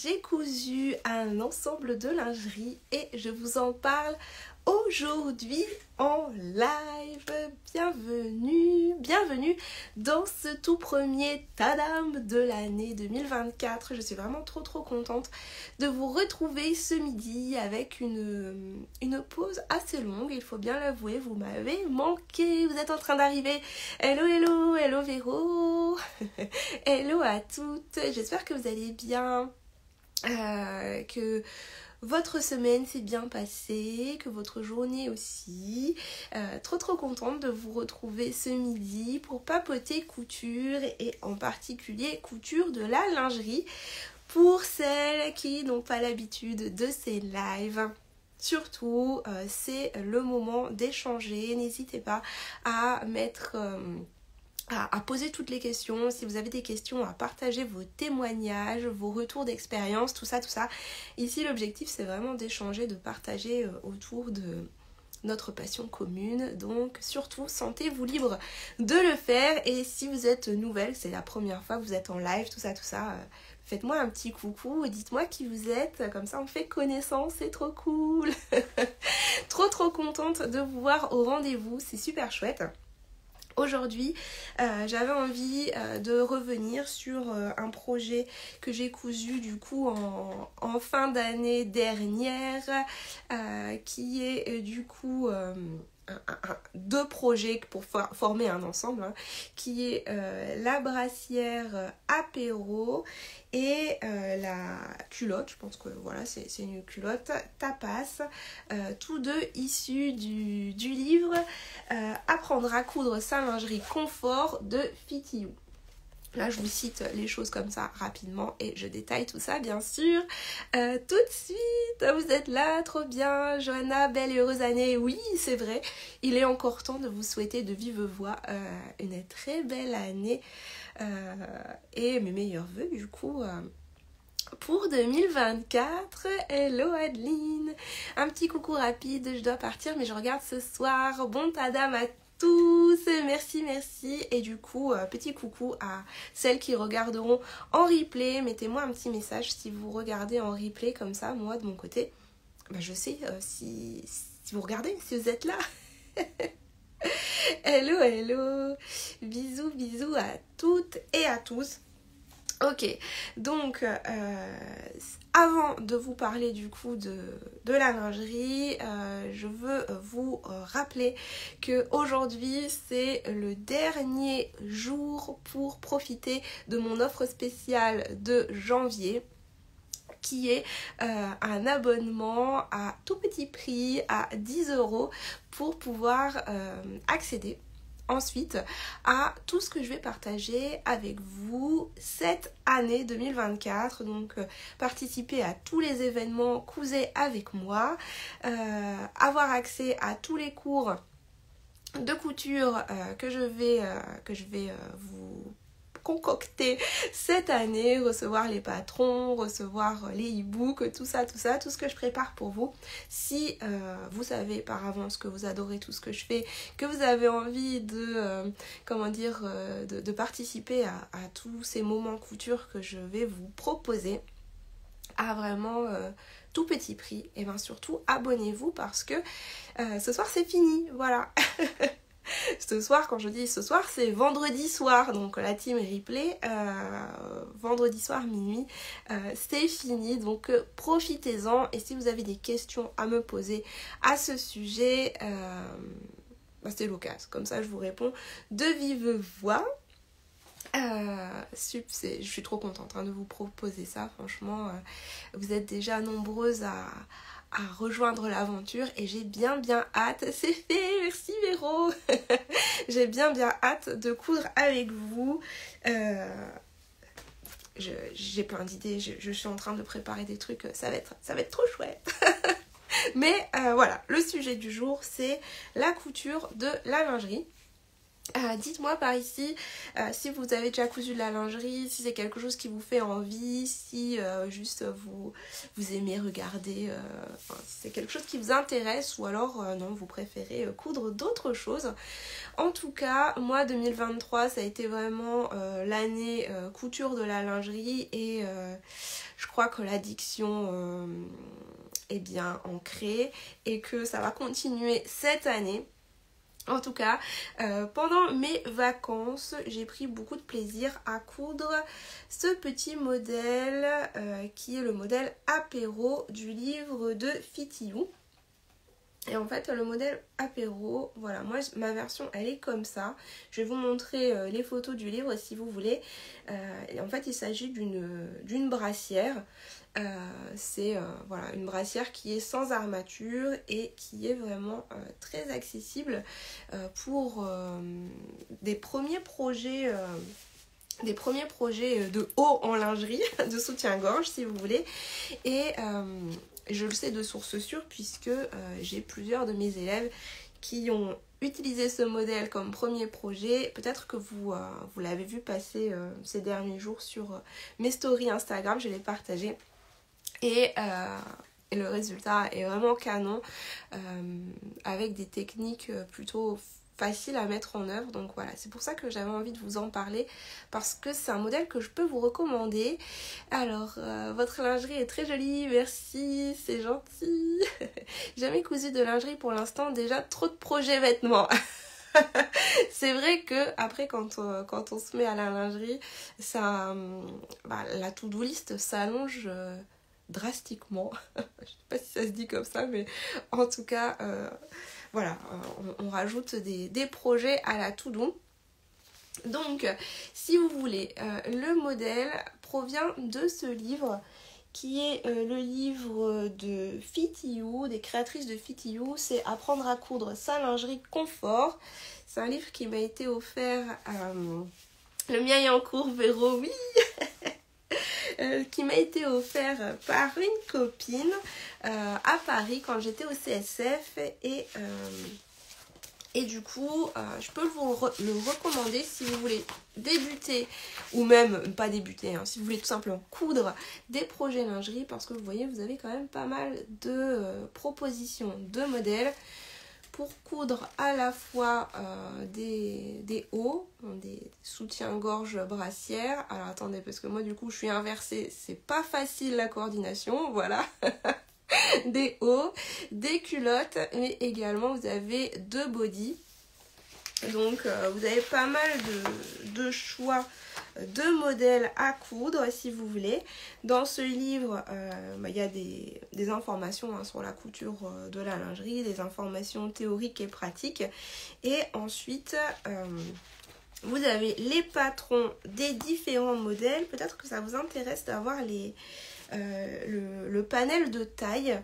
j'ai cousu un ensemble de lingerie et je vous en parle aujourd'hui en live. Bienvenue dans ce tout premier tadam de l'année 2024. Je suis vraiment trop contente de vous retrouver ce midi avec une pause assez longue, il faut bien l'avouer, vous m'avez manqué, vous êtes en train d'arriver. Hello Véro. Hello à toutes, j'espère que vous allez bien, que votre semaine s'est bien passée, que votre journée aussi. Trop contente de vous retrouver ce midi pour papoter couture et en particulier couture de la lingerie pour celles qui n'ont pas l'habitude de ces lives. Surtout, c'est le moment d'échanger. N'hésitez pas à mettre... à poser toutes les questions, si vous avez des questions, à partager vos témoignages, vos retours d'expérience, tout ça. Ici, l'objectif, c'est vraiment d'échanger, de partager autour de notre passion commune. Donc, surtout, sentez-vous libre de le faire. Et si vous êtes nouvelle, c'est la première fois que vous êtes en live, tout ça, faites-moi un petit coucou, dites-moi qui vous êtes, comme ça on fait connaissance, c'est trop cool. trop contente de vous voir au rendez-vous, c'est super chouette. Aujourd'hui, j'avais envie de revenir sur un projet que j'ai cousu du coup en fin d'année dernière, qui est du coup deux projets pour former un ensemble, hein, qui est la brassière apéro et la culotte, je pense que voilà, c'est une culotte tapas, tous deux issus du livre Apprendre à coudre sa lingerie confort de Fitiyou. Là, je vous cite les choses comme ça rapidement et je détaille tout ça, bien sûr. Tout de suite, vous êtes là, trop bien. Johanna, belle et heureuse année. Oui, c'est vrai, il est encore temps de vous souhaiter de vive voix une très belle année et mes meilleurs vœux, du coup... pour 2024, hello Adeline. Un petit coucou rapide, je dois partir mais je regarde ce soir. Bon tadam à tous, merci. Et du coup, petit coucou à celles qui regarderont en replay. Mettez-moi un petit message si vous regardez en replay, comme ça, moi de mon côté, je sais si vous regardez, si vous êtes là. Hello. Bisous à toutes et à tous. Ok, donc avant de vous parler du coup de la lingerie, je veux vous rappeler que aujourd'hui c'est le dernier jour pour profiter de mon offre spéciale de janvier, qui est un abonnement à tout petit prix à 10 € pour pouvoir accéder ensuite à tout ce que je vais partager avec vous cette année 2024. Donc participer à tous les événements cousés avec moi, avoir accès à tous les cours de couture que je vais vous concocter cette année, recevoir les patrons, recevoir les e-books, tout ça, tout ce que je prépare pour vous. Si vous savez par avance que vous adorez tout ce que je fais, que vous avez envie de de participer à tous ces moments couture que je vais vous proposer à vraiment tout petit prix, et bien surtout abonnez-vous parce que ce soir c'est fini, voilà. Ce soir, quand je dis ce soir, c'est vendredi soir, donc la team replay, vendredi soir minuit, c'est fini, donc profitez-en. Et si vous avez des questions à me poser à ce sujet, c'est l'occasion, comme ça je vous réponds de vive voix. Je suis trop contente de vous proposer ça, franchement, vous êtes déjà nombreuses à rejoindre l'aventure et j'ai bien hâte, c'est fait, merci Véro. J'ai bien hâte de coudre avec vous. J'ai plein d'idées, je suis en train de préparer des trucs, ça va être trop chouette. Mais voilà, le sujet du jour c'est la couture de la lingerie. Dites-moi par ici si vous avez déjà cousu de la lingerie, si c'est quelque chose qui vous fait envie, si juste vous aimez regarder, si c'est quelque chose qui vous intéresse ou alors non, vous préférez coudre d'autres choses. En tout cas, moi 2023 ça a été vraiment l'année couture de la lingerie et je crois que l'addiction est bien ancrée et que ça va continuer cette année. En tout cas, pendant mes vacances, j'ai pris beaucoup de plaisir à coudre ce petit modèle qui est le modèle apéro du livre de Fitiyou. Et en fait, le modèle apéro, voilà, moi ma version elle est comme ça. Je vais vous montrer les photos du livre si vous voulez. Et en fait, il s'agit d'une brassière. C'est voilà, une brassière qui est sans armature et qui est vraiment très accessible pour des premiers projets de haut en lingerie, de soutien-gorge si vous voulez. Et je le sais de source sûre puisque j'ai plusieurs de mes élèves qui ont utilisé ce modèle comme premier projet. Peut-être que vous l'avez vu passer ces derniers jours sur mes stories Instagram, je l'ai partagé. Et le résultat est vraiment canon avec des techniques plutôt faciles à mettre en œuvre. Donc voilà, c'est pour ça que j'avais envie de vous en parler parce que c'est un modèle que je peux vous recommander. Alors, votre lingerie est très jolie, merci, c'est gentil. Jamais cousu de lingerie pour l'instant, déjà trop de projets vêtements. C'est vrai que après quand on se met à la lingerie, ça, la to-do list s'allonge drastiquement. Je sais pas si ça se dit comme ça, mais en tout cas, voilà, on rajoute des projets à la to-do. Donc, si vous voulez, le modèle provient de ce livre qui est le livre de Fitiyou, des créatrices de Fitiyou, c'est Apprendre à coudre sa lingerie confort. C'est un livre qui m'a été offert le mien est en cours, Véro, oui. Qui m'a été offert par une copine à Paris quand j'étais au CSF et du coup je peux vous le recommander si vous voulez débuter ou même pas débuter, hein, si vous voulez tout simplement coudre des projets lingerie parce que vous voyez vous avez quand même pas mal de propositions de modèles pour coudre à la fois des hauts, des soutiens-gorge brassières. Alors attendez, parce que moi du coup je suis inversée, c'est pas facile la coordination, voilà. Des hauts, des culottes, mais également vous avez deux bodys. Donc vous avez pas mal de choix de modèles à coudre si vous voulez. Dans ce livre, il y a des informations sur la couture de la lingerie, des informations théoriques et pratiques. Et ensuite, vous avez les patrons des différents modèles. Peut-être que ça vous intéresse d'avoir le panel de taille.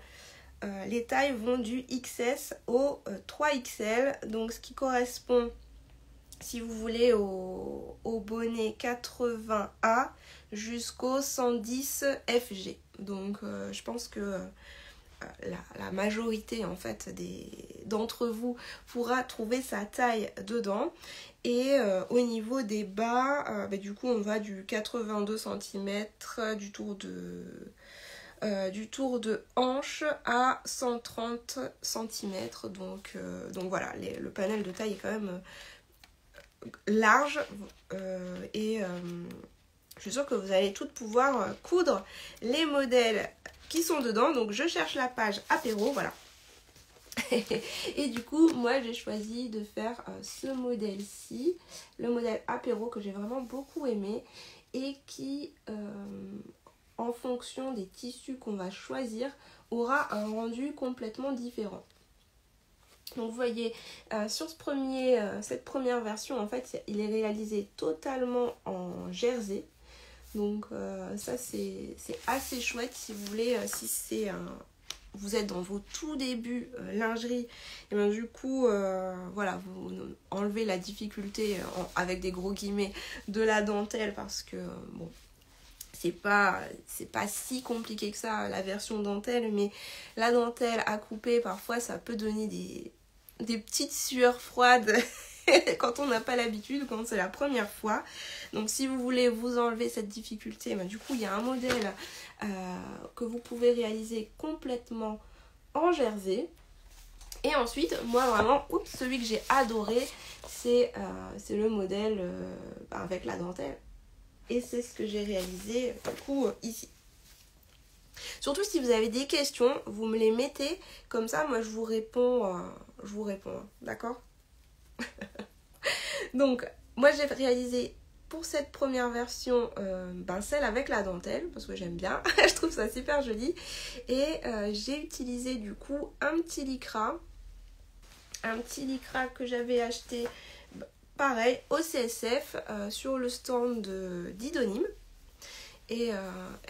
Les tailles vont du XS au 3XL, donc ce qui correspond, si vous voulez, au bonnet 80A jusqu'au 110 FG. Donc je pense que la majorité en fait d'entre vous pourra trouver sa taille dedans. Et au niveau des bas, du coup on va du 82 cm, du tour de hanche à 130 cm. Donc voilà, le panel de taille est quand même large et je suis sûre que vous allez toutes pouvoir coudre les modèles qui sont dedans. Donc je cherche la page apéro, voilà. Et du coup moi j'ai choisi de faire ce modèle-ci, le modèle apéro que j'ai vraiment beaucoup aimé et qui en fonction des tissus qu'on va choisir aura un rendu complètement différent. Donc vous voyez sur cette première version en fait il est réalisé totalement en jersey. Donc ça c'est assez chouette si vous voulez, si vous êtes dans vos tout débuts lingerie, et bien du coup voilà, vous enlevez la difficulté avec des gros guillemets de la dentelle parce que bon, c'est pas si compliqué que ça la version dentelle, mais la dentelle à couper parfois ça peut donner des petites sueurs froides quand on n'a pas l'habitude, quand c'est la première fois. Donc si vous voulez vous enlever cette difficulté, du coup il y a un modèle que vous pouvez réaliser complètement en jersey. Et ensuite, moi vraiment, celui que j'ai adoré, c'est le modèle avec la dentelle. Et c'est ce que j'ai réalisé du coup ici. Surtout si vous avez des questions, vous me les mettez, comme ça moi je vous réponds, d'accord? Donc moi j'ai réalisé pour cette première version celle avec la dentelle, parce que j'aime bien, je trouve ça super joli. Et j'ai utilisé du coup un petit lycra que j'avais acheté pareil au CSF sur le stand d'Idonim. Et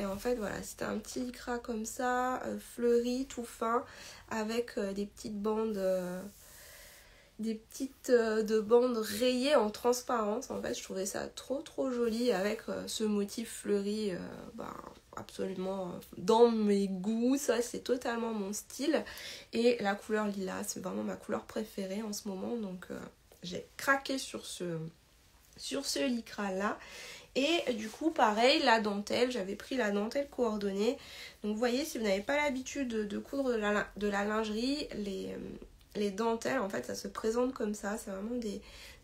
en fait voilà, c'était un petit lycra comme ça, fleuri, tout fin, avec des petites bandes de bandes rayées en transparence. En fait je trouvais ça trop joli avec ce motif fleuri absolument dans mes goûts. Ça c'est totalement mon style, et la couleur lilas c'est vraiment ma couleur préférée en ce moment, donc j'ai craqué sur ce lycra là. Et du coup pareil, la dentelle, j'avais pris la dentelle coordonnée. Donc vous voyez, si vous n'avez pas l'habitude de coudre de la lingerie, les dentelles en fait ça se présente comme ça. C'est vraiment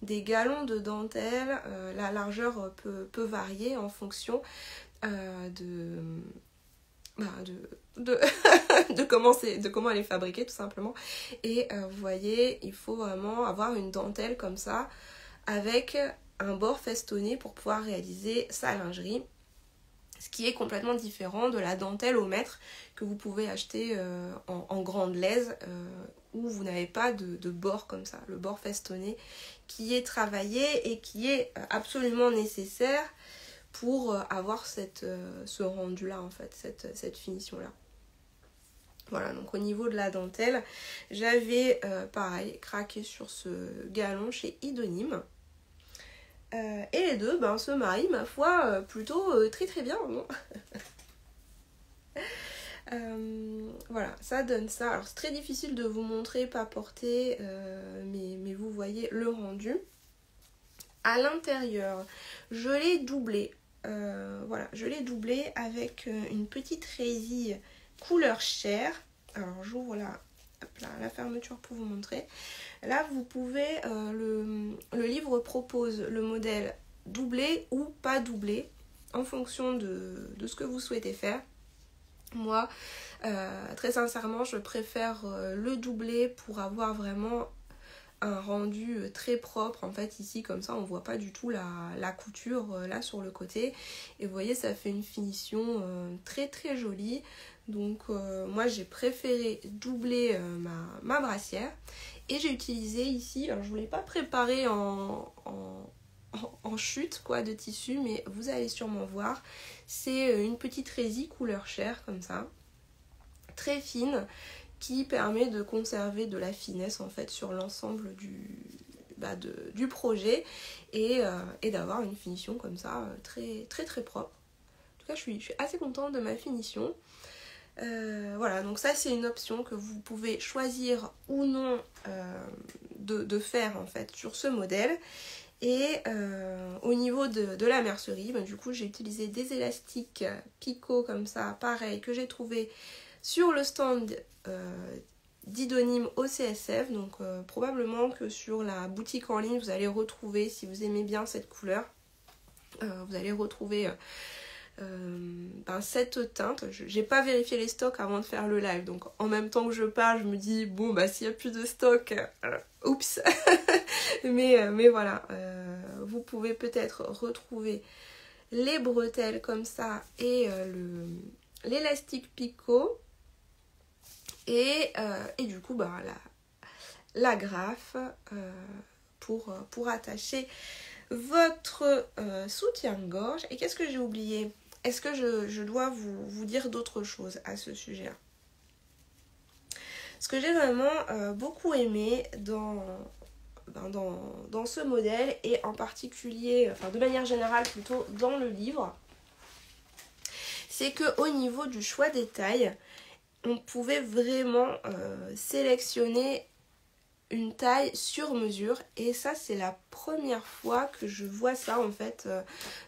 des galons de dentelle. La largeur peut varier en fonction de comment elle est fabriquée tout simplement. Et vous voyez, il faut vraiment avoir une dentelle comme ça avec un bord festonné pour pouvoir réaliser sa lingerie, ce qui est complètement différent de la dentelle au mètre que vous pouvez acheter en grande laise, où vous n'avez pas de bord comme ça, le bord festonné qui est travaillé et qui est absolument nécessaire pour avoir ce rendu là en fait, cette finition là. Voilà, donc au niveau de la dentelle, j'avais pareil craqué sur ce galon chez Idonim. Et les deux se marient, ma foi, plutôt très bien. Bon. Voilà, ça donne ça. Alors c'est très difficile de vous montrer, pas porter, mais vous voyez le rendu. À l'intérieur, je l'ai doublé. Voilà, je l'ai doublé avec une petite résille couleur chair. Alors j'ouvre la fermeture pour vous montrer. Là vous pouvez, le livre propose le modèle doublé ou pas doublé en fonction de ce que vous souhaitez faire. Moi très sincèrement je préfère le doublé pour avoir vraiment un rendu très propre. En fait ici comme ça on voit pas du tout la couture là sur le côté, et vous voyez ça fait une finition très jolie. Donc moi j'ai préféré doubler ma brassière, et j'ai utilisé ici, alors je ne l'ai pas préparé en chute quoi de tissu, mais vous allez sûrement voir, c'est une petite résille couleur chair comme ça, très fine, qui permet de conserver de la finesse en fait sur l'ensemble du projet, et d'avoir une finition comme ça très propre. En tout cas je suis assez contente de ma finition. Voilà, donc ça c'est une option que vous pouvez choisir ou non de faire en fait sur ce modèle. Et au niveau de la mercerie, du coup j'ai utilisé des élastiques picot comme ça, pareil, que j'ai trouvé sur le stand d'Idonim au CSF. Donc probablement que sur la boutique en ligne vous allez retrouver, si vous aimez bien cette couleur, vous allez retrouver cette teinte. J'ai pas vérifié les stocks avant de faire le live, donc en même temps que je parle je me dis bon s'il n'y a plus de stock, oups. mais voilà, vous pouvez peut-être retrouver les bretelles comme ça, et l'élastique picot, et du coup la graffe pour attacher votre soutien-gorge. Et qu'est-ce que j'ai oublié? Est-ce que je dois vous dire d'autres choses à ce sujet-là? Ce que j'ai vraiment beaucoup aimé dans ce modèle, et en particulier, de manière générale plutôt dans le livre, c'est qu'au niveau du choix des tailles, on pouvait vraiment sélectionner une taille sur mesure. Et ça, c'est la première fois que je vois ça en fait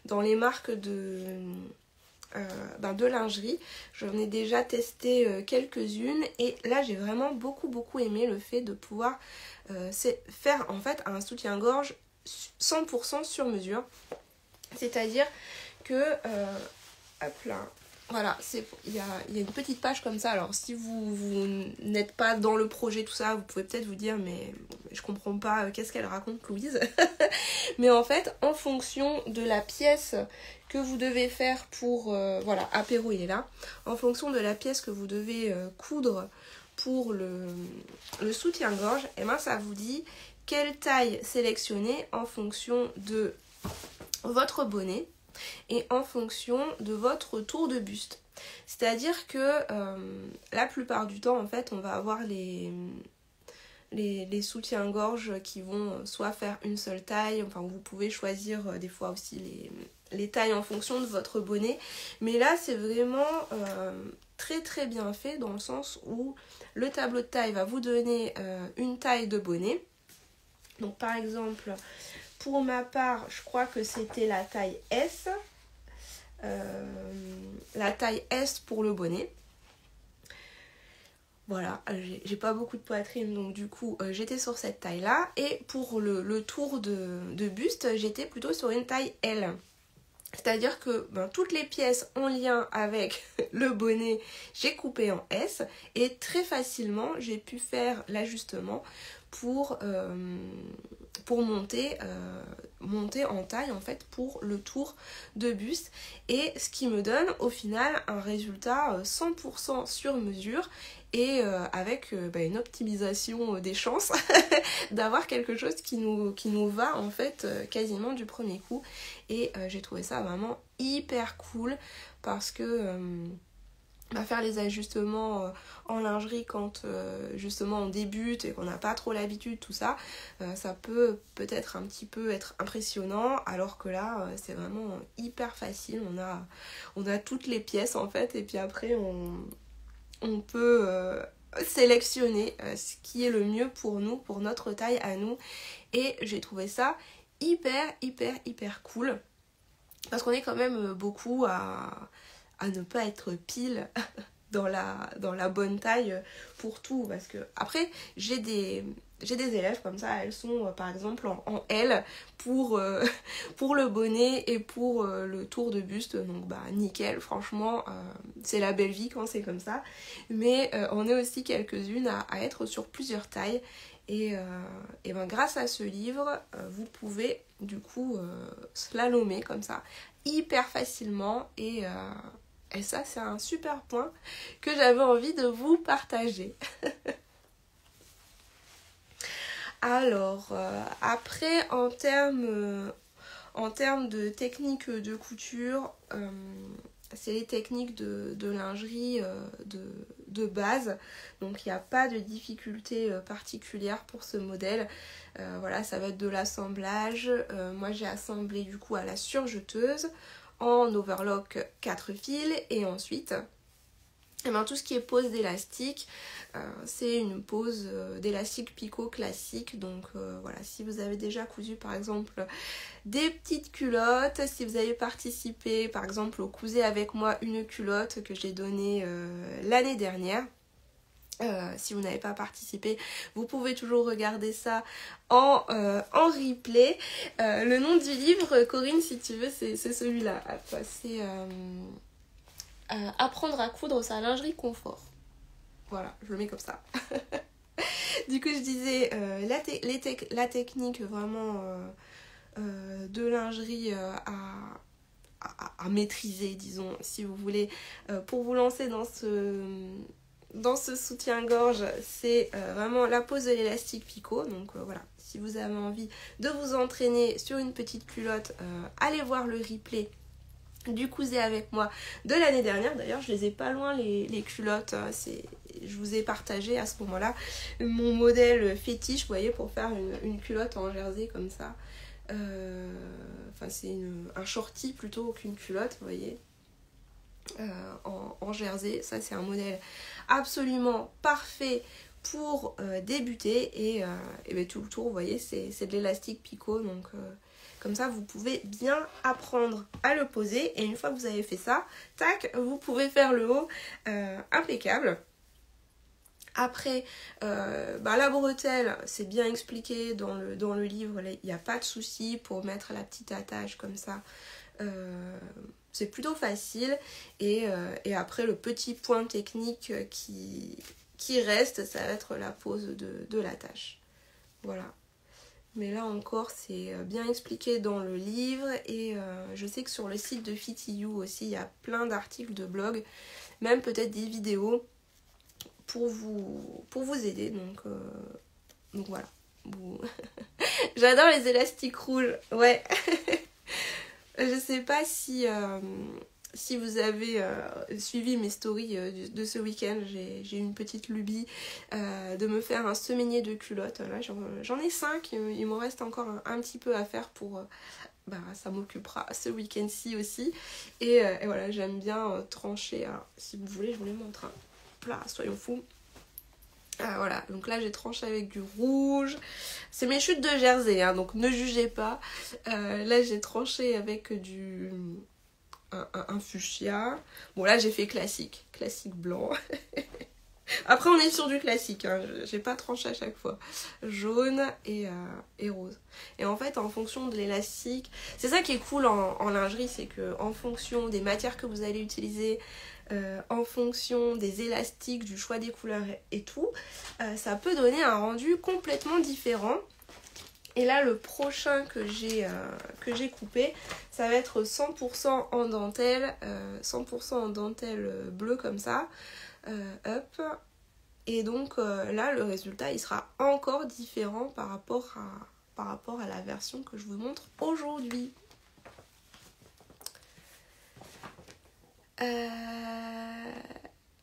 dans les marques de lingerie. J'en ai déjà testé quelques-unes et là j'ai vraiment beaucoup aimé le fait de pouvoir faire en fait un soutien-gorge 100% sur mesure. C'est-à-dire que hop là, voilà, il y a une petite page comme ça. Alors si vous n'êtes pas dans le projet, tout ça, vous pouvez peut-être vous dire mais je comprends pas, qu'est-ce qu'elle raconte Louise. Mais en fait, en fonction de la pièce que vous devez faire pour, voilà, apéro il est là, en fonction de la pièce que vous devez coudre pour le soutien-gorge, et ben ça vous dit quelle taille sélectionner en fonction de votre bonnet et en fonction de votre tour de buste. C'est-à-dire que la plupart du temps, en fait, on va avoir les soutiens-gorge qui vont soit faire une seule taille, enfin vous pouvez choisir des fois aussi les tailles en fonction de votre bonnet. Mais là, c'est vraiment très bien fait dans le sens où le tableau de taille va vous donner une taille de bonnet. Donc par exemple, pour ma part, je crois que c'était la taille S. La taille S pour le bonnet. Voilà, j'ai pas beaucoup de poitrine, donc du coup j'étais sur cette taille là. Et pour le tour de buste, j'étais plutôt sur une taille L. C'est-à-dire que toutes les pièces en lien avec le bonnet, j'ai coupé en S. Et très facilement, j'ai pu faire l'ajustement pour monter en taille en fait pour le tour de buste. Et ce qui me donne au final un résultat 100% sur mesure. Et avec une optimisation des chances d'avoir quelque chose qui nous va en fait quasiment du premier coup. Et j'ai trouvé ça vraiment hyper cool parce que faire les ajustements en lingerie quand justement on débute et qu'on n'a pas trop l'habitude, tout ça, ça peut-être un petit peu être impressionnant, alors que là c'est vraiment hyper facile. On a toutes les pièces en fait, et puis après on peut sélectionner ce qui est le mieux pour nous, pour notre taille à nous. Et j'ai trouvé ça hyper cool. Parce qu'on est quand même beaucoup à ne pas être pile dans la bonne taille pour tout. Parce que après, j'ai des élèves comme ça, elles sont par exemple en L pour le bonnet et pour le tour de buste. Donc nickel, franchement, c'est la belle vie quand c'est comme ça. Mais on est aussi quelques-unes à être sur plusieurs tailles. Et grâce à ce livre, vous pouvez du coup slalomer comme ça, hyper facilement. Et ça, c'est un super point que j'avais envie de vous partager. Alors, après, en termes de techniques de couture, c'est les techniques de lingerie de base. Donc, il n'y a pas de difficulté particulière pour ce modèle. Voilà, ça va être de l'assemblage. Moi, j'ai assemblé du coup à la surjeteuse en overlock 4 fils. Et ensuite, tout ce qui est pose d'élastique, c'est une pose d'élastique picot classique. Donc voilà, si vous avez déjà cousu par exemple des petites culottes, si vous avez participé par exemple au Cousez avec moi une culotte que j'ai donnée l'année dernière, si vous n'avez pas participé, vous pouvez toujours regarder ça en replay. Le nom du livre, Corinne, si tu veux, c'est celui-là. C'est apprendre à coudre sa lingerie confort. Voilà, je le mets comme ça. Du coup, je disais la technique vraiment de lingerie à maîtriser, disons, si vous voulez, pour vous lancer dans ce soutien-gorge, c'est vraiment la pose de l'élastique picot. Donc voilà, si vous avez envie de vous entraîner sur une petite culotte, allez voir le replay du Cousez avec moi de l'année dernière. D'ailleurs, je les ai pas loin les culottes. Je vous ai partagé à ce moment-là mon modèle fétiche, vous voyez, pour faire une culotte en jersey comme ça. C'est un shorty plutôt qu'une culotte, vous voyez. En jersey, ça c'est un modèle absolument parfait pour débuter. Et ben, tout le tour, vous voyez, c'est de l'élastique picot. Donc comme ça, vous pouvez bien apprendre à le poser. Et une fois que vous avez fait ça, tac, vous pouvez faire le haut impeccable. Après, la bretelle, c'est bien expliqué dans le livre, il n'y a pas de souci pour mettre la petite attache comme ça. C'est plutôt facile. Et après, le petit point technique qui reste, ça va être la pose de l'attache. Voilà. Mais là encore, c'est bien expliqué dans le livre. Et je sais que sur le site de FitYou aussi, il y a plein d'articles de blog, même peut-être des vidéos pour vous aider. Donc voilà. J'adore les élastiques rouges. Ouais. Je sais pas si vous avez suivi mes stories de ce week-end. J'ai eu une petite lubie de me faire un semainier de culottes. Là, j'en ai 5. Il m'en reste encore un petit peu à faire pour... ça m'occupera ce week-end-ci aussi. Et voilà, j'aime bien trancher. Alors, si vous voulez, je vous les montre. Là, soyons fous. Voilà, donc là j'ai tranché avec du rouge. C'est mes chutes de Jersey, hein, donc ne jugez pas. Là j'ai tranché avec un fuchsia. Bon, là j'ai fait classique blanc. Après on est sur du classique, hein. J'ai pas tranché à chaque fois. Jaune et rose. Et en fait, en fonction de l'élastique, c'est ça qui est cool en lingerie, c'est que en fonction des matières que vous allez utiliser, en fonction des élastiques, du choix des couleurs et tout, ça peut donner un rendu complètement différent. Et là, le prochain que j'ai coupé, ça va être 100% en dentelle, 100% en dentelle bleue comme ça. Hop. Et donc là, le résultat, il sera encore différent par rapport à la version que je vous montre aujourd'hui.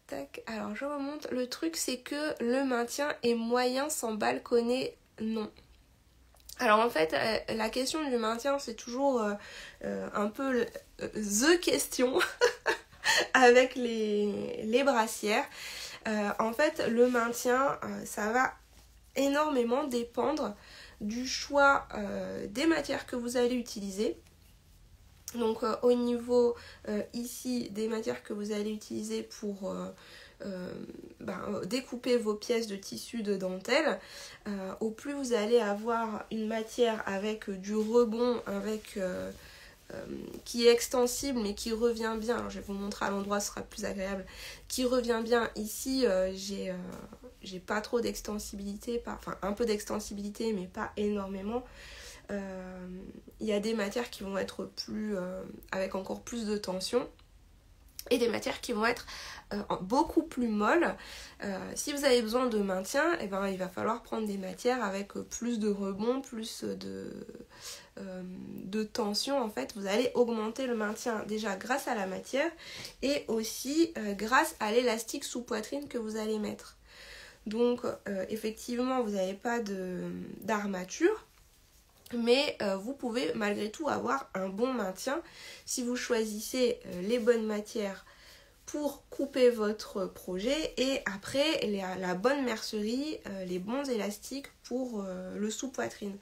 Tac, alors je remonte. Le truc, c'est que le maintien est moyen sans balconner, non. Alors en fait, la question du maintien, c'est toujours un peu the question avec les brassières. En fait, le maintien, ça va énormément dépendre du choix des matières que vous allez utiliser. Donc au niveau ici des matières que vous allez utiliser pour découper vos pièces de tissu de dentelle, au plus vous allez avoir une matière avec du rebond, qui est extensible mais qui revient bien. Alors, je vais vous montrer à l'endroit, ce sera plus agréable. Qui revient bien. Ici, j'ai pas trop d'extensibilité, enfin un peu d'extensibilité mais pas énormément. Il y a des matières qui vont être avec encore plus de tension et des matières qui vont être beaucoup plus molles. Si vous avez besoin de maintien, il va falloir prendre des matières avec plus de rebond, plus de tension. En fait, vous allez augmenter le maintien déjà grâce à la matière et aussi grâce à l'élastique sous poitrine que vous allez mettre. Donc effectivement, vous n'avez pas d'armature. Mais vous pouvez malgré tout avoir un bon maintien si vous choisissez les bonnes matières pour couper votre projet et après la bonne mercerie, les bons élastiques pour le sous-poitrine.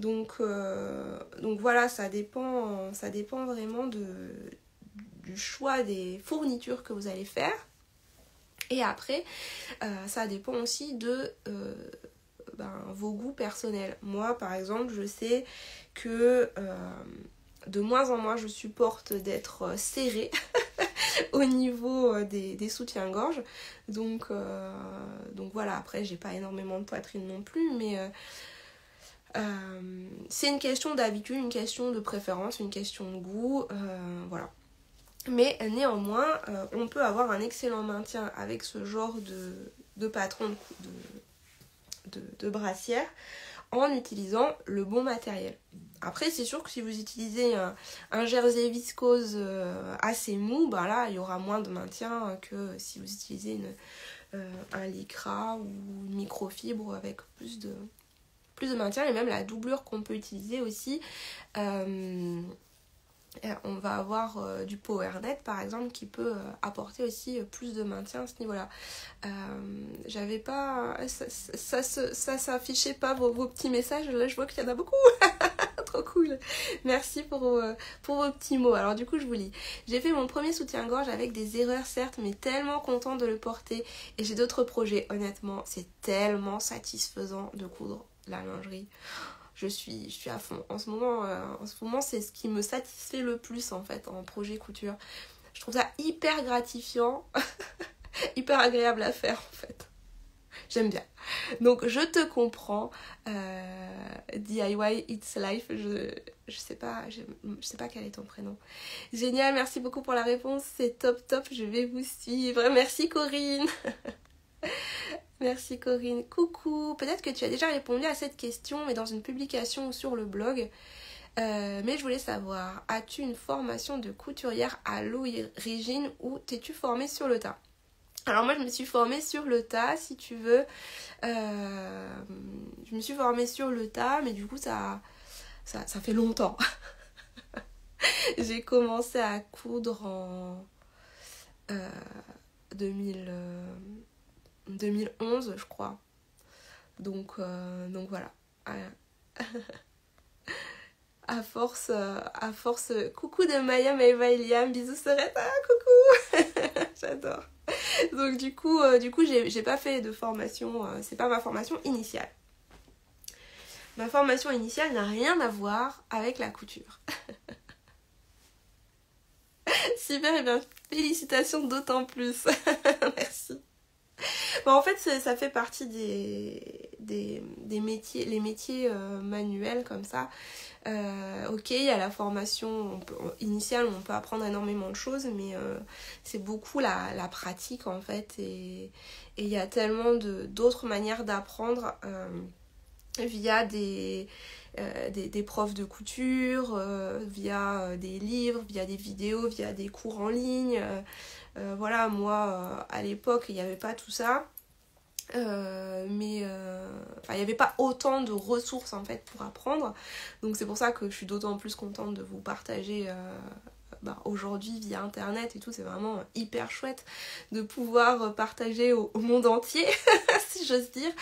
Donc voilà, ça dépend vraiment du choix des fournitures que vous allez faire. Et après, ça dépend aussi de... vos goûts personnels. Moi, par exemple, je sais que de moins en moins, je supporte d'être serrée au niveau des soutiens-gorge. Donc voilà, après, j'ai pas énormément de poitrine non plus, mais c'est une question d'habitude, une question de préférence, une question de goût, voilà. Mais néanmoins, on peut avoir un excellent maintien avec ce genre de patron de brassière en utilisant le bon matériel. Après, c'est sûr que si vous utilisez un jersey viscose assez mou, là, il y aura moins de maintien que si vous utilisez un lycra ou une microfibre avec plus de maintien. Et même la doublure qu'on peut utiliser aussi on va avoir du PowerNet par exemple qui peut apporter aussi plus de maintien à ce niveau là. J'avais pas ça s'affichait pas vos petits messages, là je vois qu'il y en a beaucoup. Trop cool, merci pour vos petits mots. Alors du coup je vous lis: j'ai fait mon premier soutien-gorge avec des erreurs certes, mais tellement contente de le porter, et j'ai d'autres projets. Honnêtement c'est tellement satisfaisant de coudre la lingerie. Je suis à fond. En ce moment, c'est ce qui me satisfait le plus en fait en projet couture. Je trouve ça hyper gratifiant, hyper agréable à faire en fait. J'aime bien. Donc je te comprends. DIY It's Life. Je sais pas quel est ton prénom. Génial, merci beaucoup pour la réponse. C'est top. Je vais vous suivre. Merci Corinne. Merci Corinne. Coucou. Peut-être que tu as déjà répondu à cette question, mais dans une publication ou sur le blog. Mais je voulais savoir, as-tu une formation de couturière à l'origine ou t'es-tu formée sur le tas? Alors moi je me suis formée sur le tas, si tu veux. Je me suis formée sur le tas, mais du coup ça fait longtemps. J'ai commencé à coudre en 2011 je crois. Donc voilà. À force, coucou de Maya, Maëva et Liam, bisous Sorette, coucou. J'adore. Donc du coup j'ai pas fait de formation, c'est pas ma formation initiale. Ma formation initiale n'a rien à voir avec la couture. Super, et bien félicitations d'autant plus. Merci. Bon, en fait ça fait partie des métiers, les métiers manuels comme ça. Ok, il y a la formation initiale où on peut apprendre énormément de choses, mais c'est beaucoup la pratique en fait, et il y a tellement d'autres manières d'apprendre via des profs de couture, via des livres, via des vidéos, via des cours en ligne. Voilà, moi à l'époque il n'y avait pas tout ça. Mais il n'y avait pas autant de ressources en fait pour apprendre, donc c'est pour ça que je suis d'autant plus contente de vous partager aujourd'hui via internet et tout. C'est vraiment hyper chouette de pouvoir partager au monde entier si j'ose dire,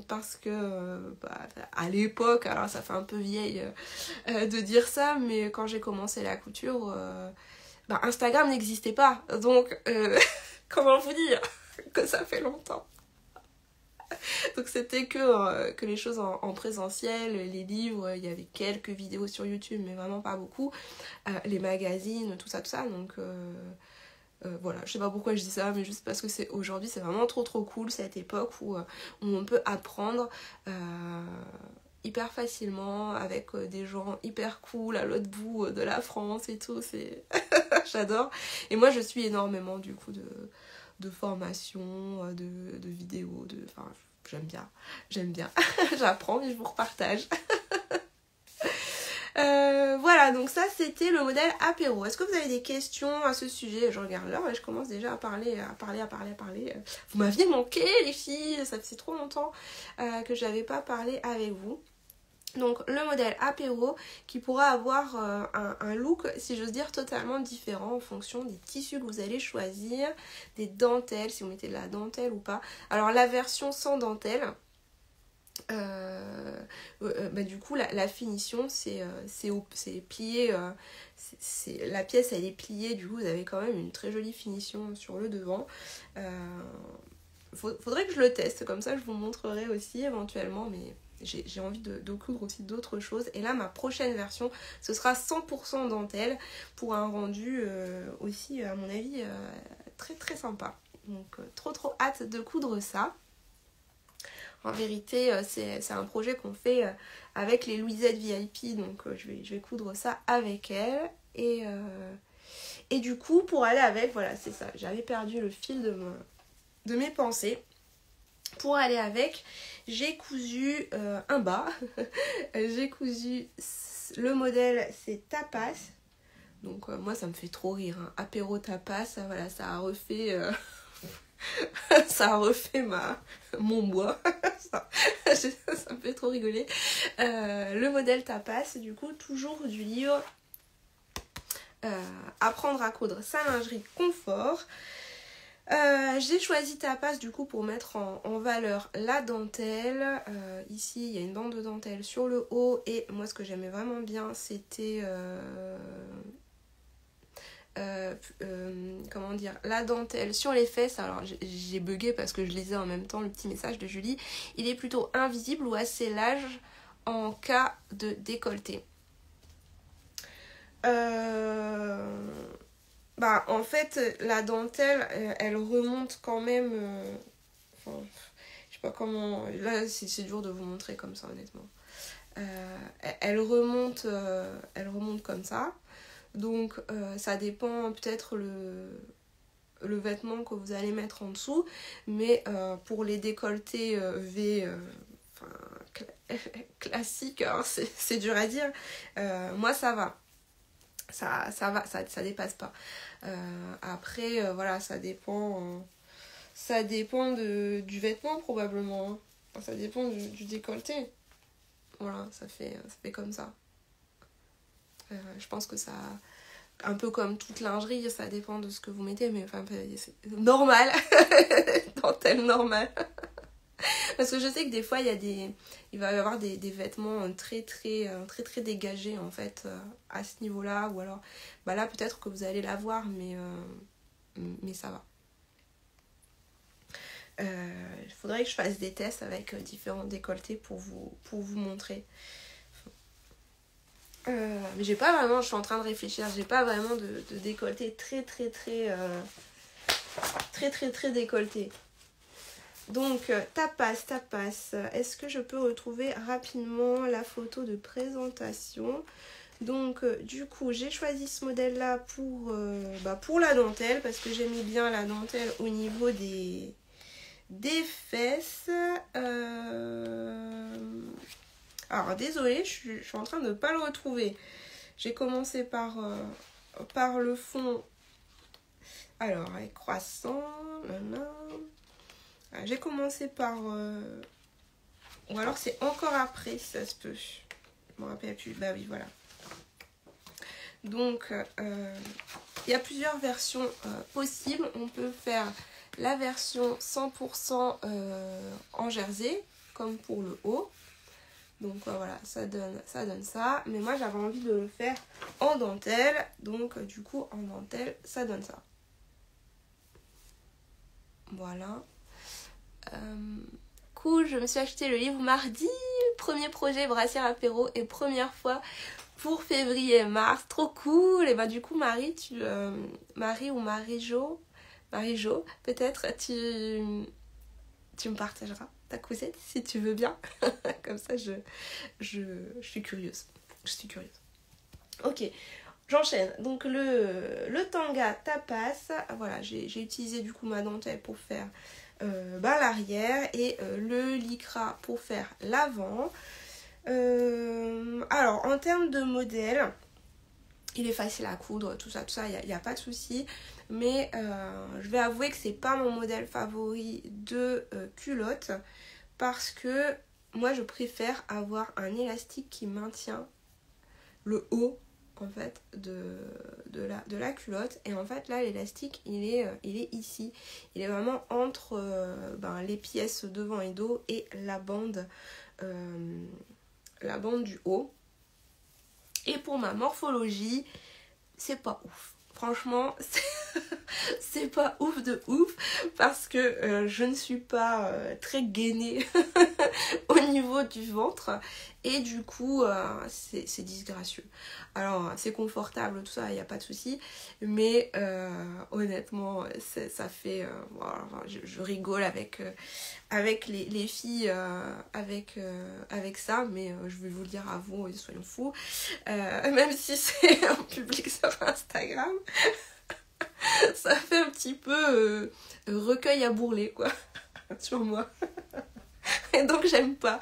parce que à l'époque, alors ça fait un peu vieille de dire ça, mais quand j'ai commencé la couture, Instagram n'existait pas, donc comment vous dire que ça fait longtemps. Donc c'était que les choses en présentiel, les livres, il y avait quelques vidéos sur YouTube, mais vraiment pas beaucoup. Les magazines, tout ça. Donc voilà, je sais pas pourquoi je dis ça, mais juste parce que aujourd'hui c'est vraiment trop cool cette époque où on peut apprendre hyper facilement avec des gens hyper cool à l'autre bout de la France et tout. C'est j'adore. Et moi je suis énormément du coup de formation, de vidéos, j'aime bien. J'apprends et je vous repartage. Voilà, donc ça c'était le modèle apéro. Est-ce que vous avez des questions à ce sujet? Je regarde l'heure et je commence déjà à parler. Vous m'aviez manqué les filles, ça fait trop longtemps que j'avais pas parlé avec vous. Donc le modèle apéro qui pourra avoir un look, si j'ose dire, totalement différent en fonction des tissus que vous allez choisir, des dentelles, si vous mettez de la dentelle ou pas. Alors la version sans dentelle, du coup la finition c'est plié, la pièce elle est pliée, du coup vous avez quand même une très jolie finition sur le devant. Faudrait que je le teste, comme ça je vous montrerai aussi éventuellement, mais j'ai envie de coudre aussi d'autres choses. Et là ma prochaine version ce sera 100% dentelle pour un rendu aussi à mon avis très sympa. Donc trop hâte de coudre ça. En vérité c'est un projet qu'on fait avec les Louisettes VIP, donc je vais coudre ça avec elles. Et du coup pour aller avec, voilà c'est ça, j'avais perdu le fil de mes pensées. Pour aller avec, j'ai cousu un bas. J'ai cousu le modèle, c'est tapas. Donc moi ça me fait trop rire, hein. Apéro tapas, voilà, ça a refait mon bois. ça me fait trop rigoler. Le modèle tapas, du coup toujours du livre apprendre à coudre sa lingerie confort. J'ai choisi Tapas du coup pour mettre en valeur la dentelle. Ici il y a une bande de dentelle sur le haut et moi ce que j'aimais vraiment bien c'était comment dire, la dentelle sur les fesses. Alors j'ai bugué parce que je lisais en même temps le petit message de Julie. Il est plutôt invisible ou assez large en cas de décolleté. Bah en fait la dentelle elle remonte quand même enfin, je sais pas comment, là c'est dur de vous montrer comme ça honnêtement. Elle remonte comme ça, donc ça dépend peut-être le vêtement que vous allez mettre en dessous, mais pour les décolletés V classiques, alors c'est dur à dire, moi ça va. Ça va, ça dépasse pas. Après, voilà, ça dépend du vêtement probablement. Enfin, ça dépend du décolleté. Voilà, ça fait comme ça. Je pense que ça, un peu comme toute lingerie, ça dépend de ce que vous mettez, mais enfin, c'est normal. Dentelle normale. Parce que je sais que des fois il va y avoir des vêtements très dégagés en fait à ce niveau là, ou alors bah là peut-être que vous allez l'avoir, mais ça va. Il faudrait que je fasse des tests avec différents décolletés pour vous montrer. Mais j'ai pas vraiment, je suis en train de réfléchir, j'ai pas vraiment de décolleté très décolleté. Donc, Tapas, est-ce que je peux retrouver rapidement la photo de présentation? Donc, du coup, j'ai choisi ce modèle-là pour la dentelle, parce que j'aimais bien la dentelle au niveau des fesses. Alors, désolée, je suis en train de ne pas le retrouver. J'ai commencé par le fond. Alors, avec croissant, j'ai commencé par... Ou alors c'est encore après, si ça se peut. Je me rappelle plus. Bah oui, voilà. Donc, il y a plusieurs versions possibles. On peut faire la version 100% en jersey, comme pour le haut. Donc voilà, ça donne ça. Mais moi, j'avais envie de le faire en dentelle. Donc, du coup, en dentelle, ça donne ça. Voilà. Cool, je me suis acheté le livre mardi, premier projet brassière apéro et première fois pour février-mars, trop cool. Et bah du coup Marie, Marie-Jo, peut-être tu me partageras ta cousette si tu veux bien. Comme ça je suis curieuse. Ok, j'enchaîne. Donc le tanga Tapas, voilà, j'ai utilisé du coup ma dentelle pour faire l'arrière et le lycra pour faire l'avant. Alors en termes de modèle, il est facile à coudre, tout ça, il n'y a pas de souci, mais je vais avouer que c'est pas mon modèle favori de culotte, parce que moi je préfère avoir un élastique qui maintient le haut en fait de la culotte, et en fait là l'élastique il est ici, il est vraiment entre les pièces devant et dos et la bande du haut. Et pour ma morphologie, c'est pas ouf, franchement c'est pas ouf de ouf, parce que je ne suis pas très gainée au niveau du ventre, et du coup c'est disgracieux. Alors c'est confortable, tout ça, il n'y a pas de souci, mais honnêtement ça fait voilà, je rigole avec les filles avec ça, mais je vais vous le dire à vous, soyons fous, même si c'est en public sur Instagram. Ça fait un petit peu recueil à bourreler quoi sur moi. Et donc j'aime pas.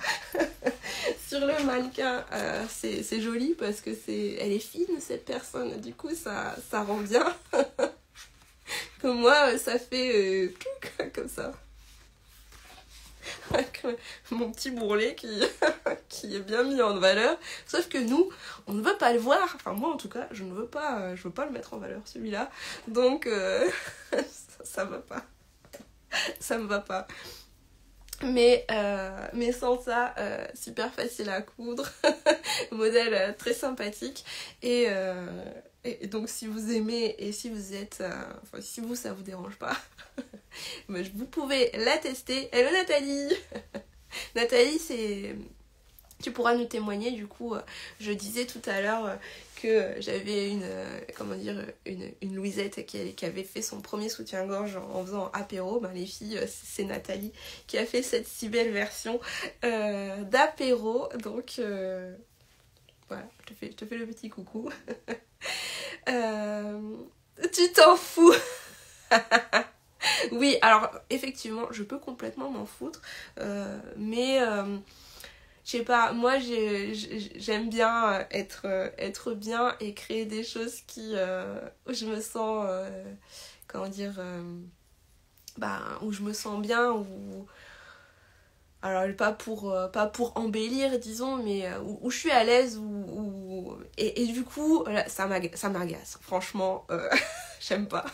Sur le mannequin, c'est joli parce que elle est fine cette personne, du coup ça rend bien. Que moi ça fait comme ça. avec mon petit bourrelet qui est bien mis en valeur. Sauf que nous, on ne veut pas le voir. Enfin, moi en tout cas, je veux pas le mettre en valeur, celui-là. Donc, ça va pas. Ça me va pas. Mais sans ça, super facile à coudre, modèle très sympathique et donc si vous aimez et si vous êtes, si vous ça vous dérange pas, vous pouvez la tester. Hello Nathalie. Nathalie, tu pourras nous témoigner, du coup, je disais tout à l'heure que j'avais une Louisette qui avait fait son premier soutien-gorge en faisant apéro. Les filles, c'est Nathalie qui a fait cette si belle version d'apéro. Donc, voilà, je te fais le petit coucou. Tu t'en fous. Oui, alors, effectivement, je peux complètement m'en foutre. Mais... je sais pas, moi j'aime bien être bien et créer des choses où je me sens, où je me sens bien, alors pas pour embellir disons, mais où je suis à l'aise, et du coup ça m'agace, franchement, j'aime pas.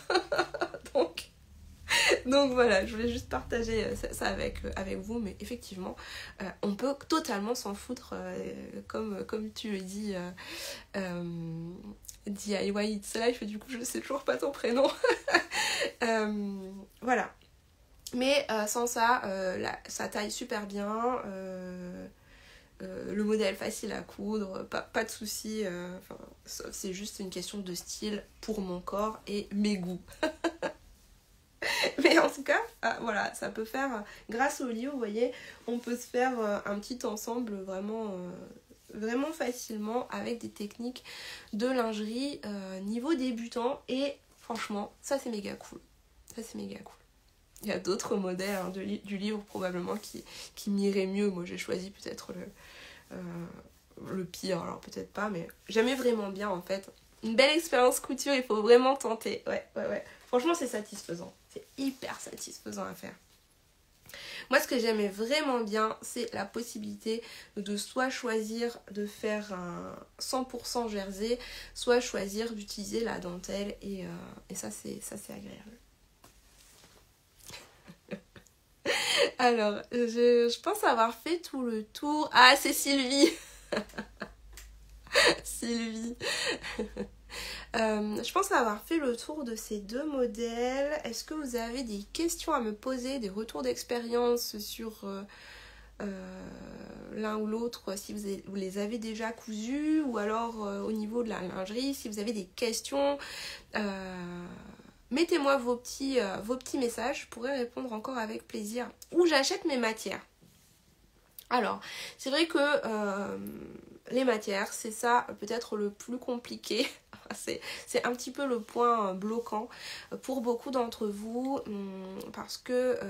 Donc voilà, je voulais juste partager ça avec vous, mais effectivement, on peut totalement s'en foutre, comme tu le dis, DIY It's Life, et du coup je ne sais toujours pas ton prénom. Voilà. Mais sans ça, ça taille super bien, le modèle facile à coudre, pas de soucis, c'est juste une question de style pour mon corps et mes goûts. Mais en tout cas, voilà, ça peut faire, grâce au lieu, vous voyez, on peut se faire un petit ensemble vraiment facilement avec des techniques de lingerie niveau débutant, et franchement, ça c'est méga cool. Il y a d'autres modèles du livre probablement qui m'iraient mieux. Moi j'ai choisi peut-être le pire, alors peut-être pas, mais j'aimais vraiment bien en fait. Une belle expérience couture, il faut vraiment tenter. Ouais. Franchement, c'est satisfaisant. C'est hyper satisfaisant à faire. Moi, ce que j'aimais vraiment bien, c'est la possibilité de soit choisir de faire un 100% jersey, soit choisir d'utiliser la dentelle, et ça, c'est agréable. Alors, je pense avoir fait tout le tour. Ah, c'est Sylvie. Sylvie. Je pense avoir fait le tour de ces deux modèles. Est-ce que vous avez des questions à me poser, des retours d'expérience sur l'un ou l'autre, si vous les avez déjà cousus, ou alors au niveau de la lingerie, si vous avez des questions, mettez-moi vos petits messages, je pourrais répondre encore avec plaisir. Où j'achète mes matières. Alors, c'est vrai que les matières, c'est ça peut-être le plus compliqué. C'est un petit peu le point bloquant pour beaucoup d'entre vous, parce que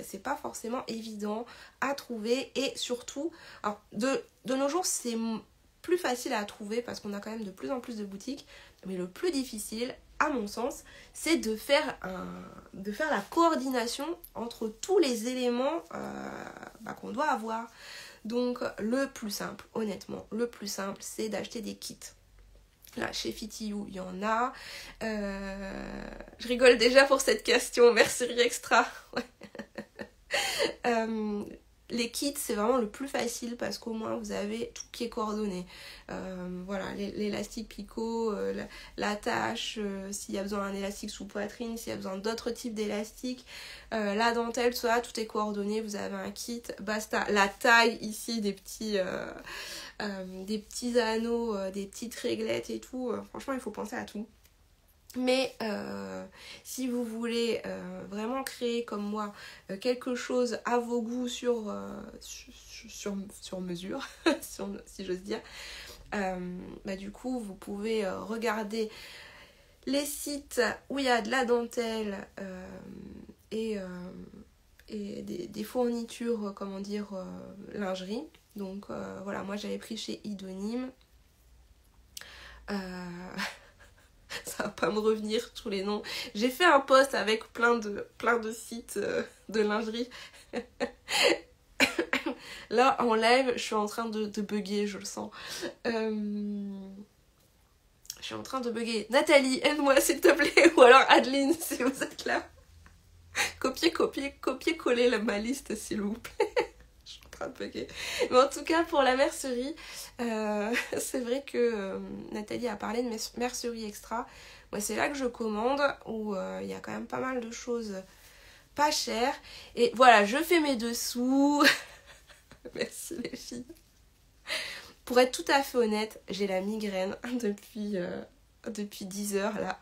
c'est pas forcément évident à trouver, et surtout, alors de nos jours c'est plus facile à trouver parce qu'on a quand même de plus en plus de boutiques, mais le plus difficile, à mon sens, c'est de faire la coordination entre tous les éléments qu'on doit avoir. Donc le plus simple, honnêtement, c'est d'acheter des kits. Là, chez Fitty You, il y en a. Je rigole déjà pour cette question, mercerie extra. Les kits, c'est vraiment le plus facile parce qu'au moins vous avez tout qui est coordonné. Voilà, l'élastique picot, l'attache, s'il y a besoin d'un élastique sous poitrine, s'il y a besoin d'autres types d'élastiques, la dentelle, tout est coordonné. Vous avez un kit, basta. La taille ici, des petits anneaux, des petites réglettes et tout. Franchement, il faut penser à tout. Mais si vous voulez vraiment créer comme moi quelque chose à vos goûts sur mesure, si j'ose dire, du coup vous pouvez regarder les sites où il y a de la dentelle et des fournitures, lingerie. Donc voilà, moi j'avais pris chez Idonyme. Ça va pas me revenir tous les noms. J'ai fait un post avec plein de sites de lingerie. Là, en live, je suis en train de bugger, je le sens. Je suis en train de bugger. Nathalie, aide-moi s'il te plaît. Ou alors Adeline, si vous êtes là. Copier-coller ma liste, s'il vous plaît. Je suis en train de bugger. Mais en tout cas, pour la mercerie, c'est vrai que Nathalie a parlé de mercerie extra. Moi, c'est là que je commande, où il y a quand même pas mal de choses pas chères. Et voilà, je fais mes dessous. Merci les filles. Pour être tout à fait honnête, j'ai la migraine depuis 10 heures là.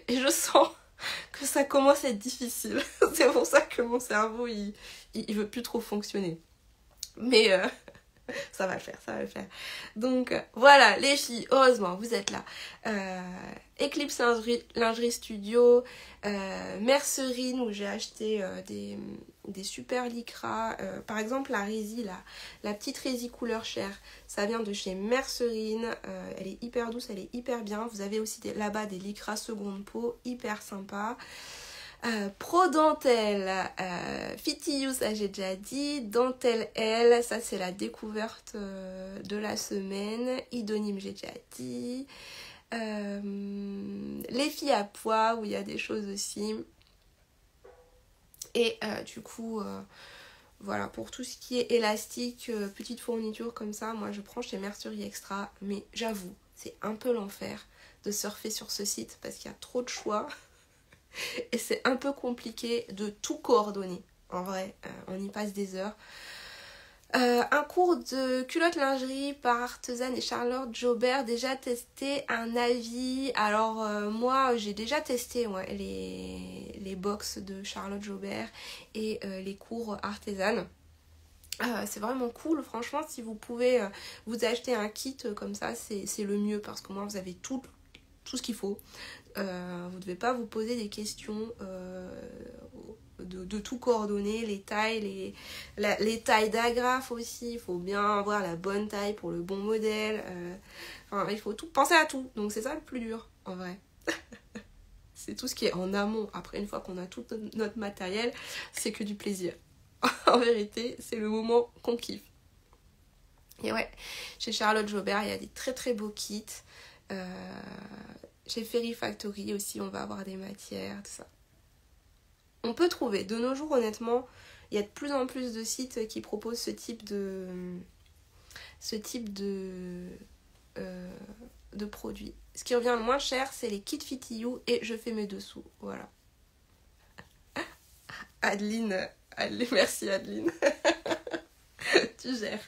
Et je sens que ça commence à être difficile. C'est pour ça que mon cerveau, il veut plus trop fonctionner. Mais ça va le faire, ça va le faire. Donc voilà, les filles, heureusement, vous êtes là. Eclipse Lingerie Studio, Mercerine, où j'ai acheté des super lycras. Par exemple, la Rési, la petite Rési couleur chair, ça vient de chez Mercerine. Elle est hyper douce, elle est hyper bien. Vous avez aussi là-bas des lycras seconde peau, hyper sympa. Pro Dentelle, Fitty You, ça j'ai déjà dit. Dentelle L, ça c'est la découverte de la semaine. Idonyme, j'ai déjà dit. Les filles à poids, où il y a des choses aussi. Et du coup, voilà, pour tout ce qui est élastique, petite fourniture comme ça, moi je prends chez Mercerie Extra. Mais j'avoue, c'est un peu l'enfer de surfer sur ce site parce qu'il y a trop de choix. Et c'est un peu compliqué de tout coordonner. En vrai, on y passe des heures. Un cours de culotte lingerie par Artezane et Charlotte Jobert. Déjà testé, un avis. Alors moi j'ai déjà testé les box de Charlotte Jobert et les cours Artezane. C'est vraiment cool, franchement. Si vous pouvez vous acheter un kit comme ça, c'est le mieux parce que moi vous avez tout ce qu'il faut. Vous ne devez pas vous poser des questions de tout coordonner, les tailles, les tailles d'agrafe aussi, il faut bien avoir la bonne taille pour le bon modèle, enfin il faut penser à tout, donc c'est ça le plus dur en vrai. C'est tout ce qui est en amont. Après, une fois qu'on a tout notre matériel, c'est que du plaisir. En vérité, c'est le moment qu'on kiffe. Et ouais, chez Charlotte Jobert, il y a des très très beaux kits. Chez Fairy Factory aussi, on va avoir des matières, tout ça. On peut trouver. De nos jours, honnêtement, il y a de plus en plus de sites qui proposent ce type de produits. Ce qui revient le moins cher, c'est les kits Fitty You et je fais mes dessous. Voilà. Adeline, merci Adeline. Tu gères.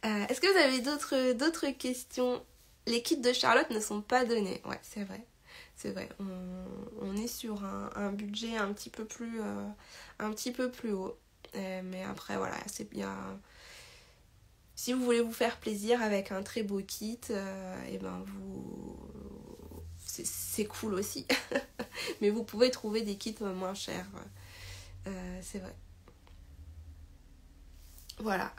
Est-ce que vous avez d'autres questions? Les kits de Charlotte ne sont pas donnés. Ouais, c'est vrai. C'est vrai. On est sur un budget un petit peu plus haut. Mais après, voilà, c'est bien. Si vous voulez vous faire plaisir avec un très beau kit, et ben c'est cool aussi. Mais vous pouvez trouver des kits moins chers. C'est vrai. Voilà,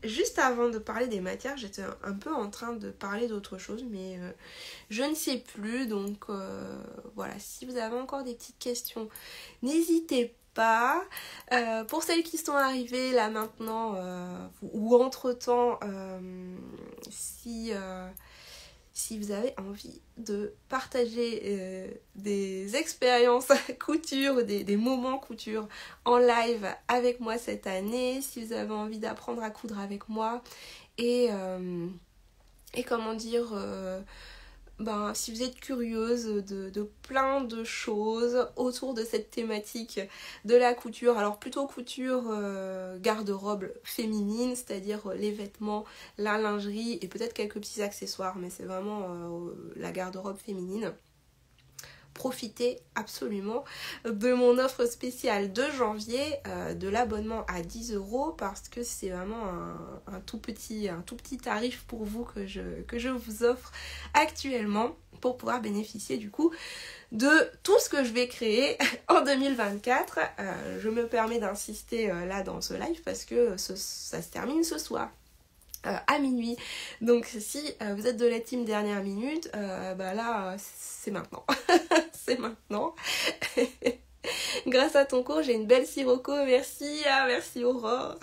juste avant de parler des matières, j'étais un peu en train de parler d'autre chose, mais je ne sais plus. Donc voilà, si vous avez encore des petites questions, n'hésitez pas. Pour celles qui sont arrivées là maintenant, ou entre-temps, si vous avez envie de partager des expériences couture, des moments couture en live avec moi cette année, si vous avez envie d'apprendre à coudre avec moi et comment dire, si vous êtes curieuse de plein de choses autour de cette thématique de la couture, alors plutôt couture garde-robe féminine, c'est-à-dire les vêtements, la lingerie et peut-être quelques petits accessoires, mais c'est vraiment la garde-robe féminine. Profitez absolument de mon offre spéciale de janvier, de l'abonnement à 10 € parce que c'est vraiment un tout petit tarif pour vous que je vous offre actuellement pour pouvoir bénéficier du coup de tout ce que je vais créer en 2024. Je me permets d'insister là dans ce live parce que ça se termine ce soir. À minuit. Donc si vous êtes de la team dernière minute, là c'est maintenant. C'est maintenant. Grâce à ton cours, j'ai une belle sirocco. Merci, merci Aurore.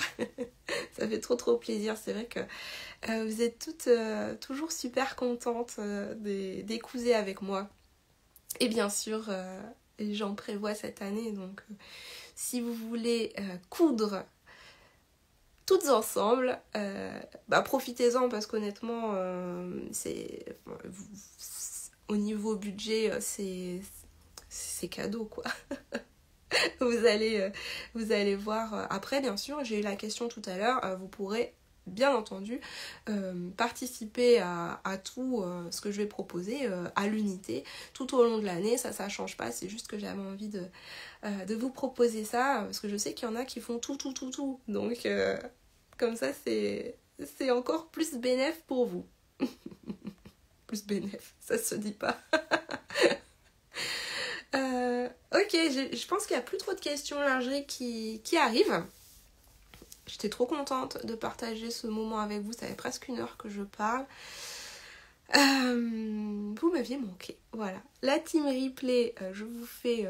Ça fait trop plaisir. C'est vrai que vous êtes toutes toujours super contentes d'écouser avec moi. Et bien sûr, j'en prévois cette année. Donc, si vous voulez coudre toutes ensemble, profitez-en parce qu'honnêtement, au niveau budget, c'est cadeau quoi. Vous allez voir. Après, bien sûr, j'ai eu la question tout à l'heure, vous pourrez bien entendu participer à tout ce que je vais proposer à l'unité tout au long de l'année. Ça change pas, c'est juste que j'avais envie de vous proposer ça parce que je sais qu'il y en a qui font tout. Donc, comme ça, c'est encore plus bénéf pour vous. Plus bénéf, ça se dit pas. Ok, je pense qu'il n'y a plus trop de questions lingerie qui arrivent. J'étais trop contente de partager ce moment avec vous. Ça fait presque 1 heure que je parle. Vous m'aviez manqué. Voilà. La team replay, je vous fais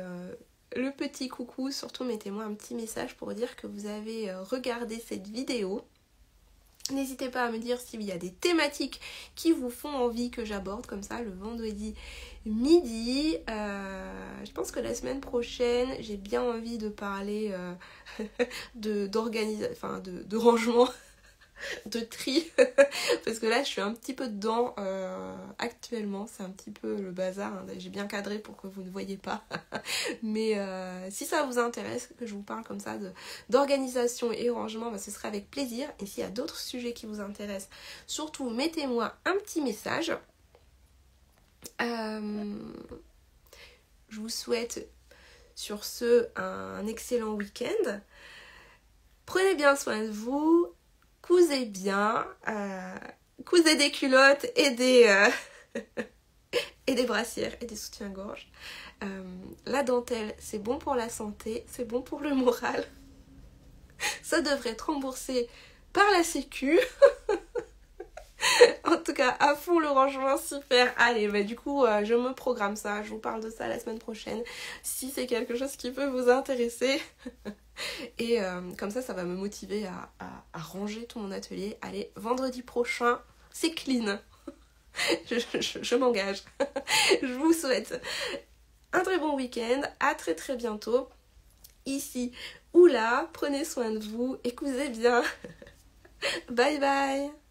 le petit coucou. Surtout, mettez-moi un petit message pour dire que vous avez regardé cette vidéo. N'hésitez pas à me dire s'il y a des thématiques qui vous font envie que j'aborde comme ça le vendredi midi. Je pense que la semaine prochaine, j'ai bien envie de parler de rangement, de tri. Parce que là, je suis un petit peu dedans actuellement. C'est un petit peu le bazar. Hein. J'ai bien cadré pour que vous ne voyez pas. Mais si ça vous intéresse, que je vous parle comme ça d'organisation et rangement, ce serait avec plaisir. Et s'il y a d'autres sujets qui vous intéressent, surtout mettez-moi un petit message. Je vous souhaite sur ce un excellent week-end. Prenez bien soin de vous. Cousez bien. Cousez des culottes et des brassières et des soutiens-gorge. La dentelle, c'est bon pour la santé, c'est bon pour le moral. Ça devrait être remboursé par la sécu. En tout cas, à fond le rangement, super. Allez, du coup, je me programme ça. Je vous parle de ça la semaine prochaine. Si c'est quelque chose qui peut vous intéresser. Et comme ça va me motiver à ranger tout mon atelier. Allez, vendredi prochain, c'est clean. Je m'engage. Je vous souhaite un très bon week-end. À très bientôt. Ici ou là, prenez soin de vous. Écoutez bien. Bye bye.